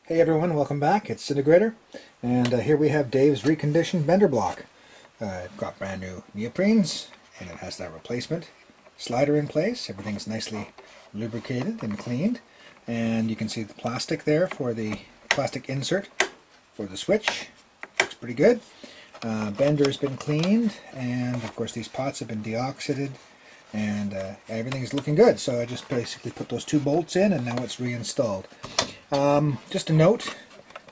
Hey everyone, welcome back. It's Syntegrator, and here we have Dave's reconditioned bender block. It's got brand new neoprenes, and it has that replacement slider in place. Everything's nicely lubricated and cleaned, and you can see the plastic there for the plastic insert for the switch. Looks pretty good. Bender has been cleaned, and of course these pots have been deoxided, and everything's looking good. So I just basically put those two bolts in, and now it's reinstalled. Just a note,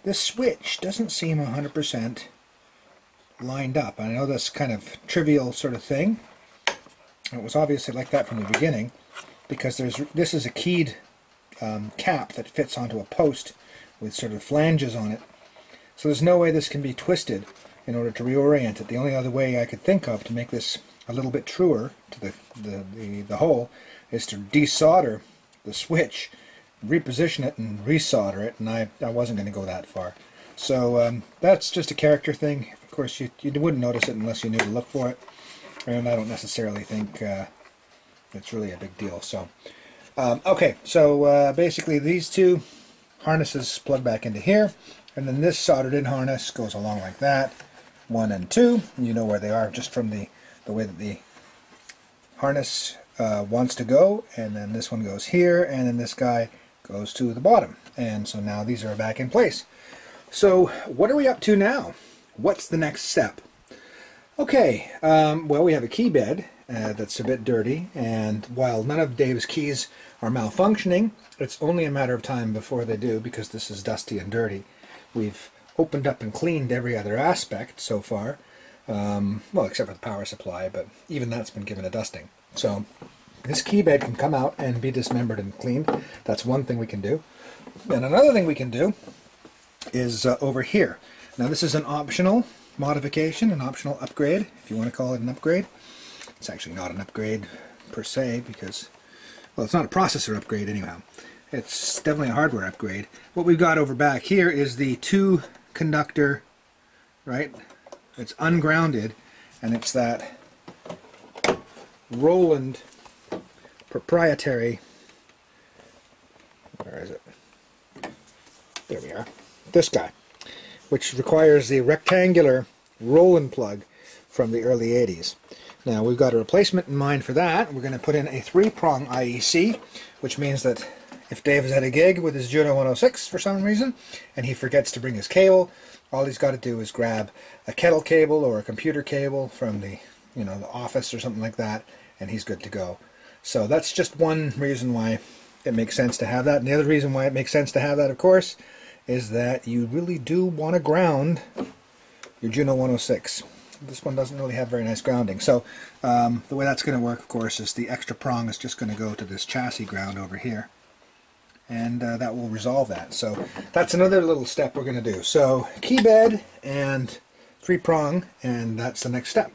this switch doesn't seem 100% lined up. I know that's kind of trivial sort of thing. It was obviously like that from the beginning, because this is a keyed cap that fits onto a post with sort of flanges on it. So there's no way this can be twisted in order to reorient it. The only other way I could think of to make this a little bit truer to the hole is to desolder the switch, reposition it and resolder it, and I wasn't going to go that far. So that's just a character thing. Of course you wouldn't notice it unless you knew to look for it, and I don't necessarily think it's really a big deal. So okay, so basically these two harnesses plug back into here, and then this soldered in harness goes along like that, 1 and 2. You know where they are just from the way that the harness wants to go, and then this one goes here, and then this guy goes to the bottom. And so now these are back in place. So what are we up to now? What's the next step? Okay, well, we have a key bed that's a bit dirty, and while none of Dave's keys are malfunctioning, it's only a matter of time before they do, because this is dusty and dirty. We've opened up and cleaned every other aspect so far, well, except for the power supply, but even that's been given a dusting. So this key bed can come out and be dismembered and cleaned. That's one thing we can do. And another thing we can do is over here. Now this is an optional modification, an optional upgrade, if you want to call it an upgrade. It's actually not an upgrade per se, because, well, it's not a processor upgrade anyhow. It's definitely a hardware upgrade. What we've got over back here is the 2 conductor, right? It's ungrounded, and it's that Roland proprietary, where is it? There we are. This guy, which requires the rectangular Roland plug from the early 80s. Now we've got a replacement in mind for that. We're going to put in a 3-prong IEC, which means that if Dave is at a gig with his Juno106 for some reason, and he forgets to bring his cable, all he's got to do is grab a kettle cable or a computer cable from the, the office or something like that, and he's good to go. So that's just one reason why it makes sense to have that. And the other reason why it makes sense to have that, of course, is that you really do want to ground your Juno106. This one doesn't really have very nice grounding. So the way that's going to work, of course, is the extra prong is just going to go to this chassis ground over here. And that will resolve that. So that's another little step we're going to do. So key bed and 3-prong, and that's the next step.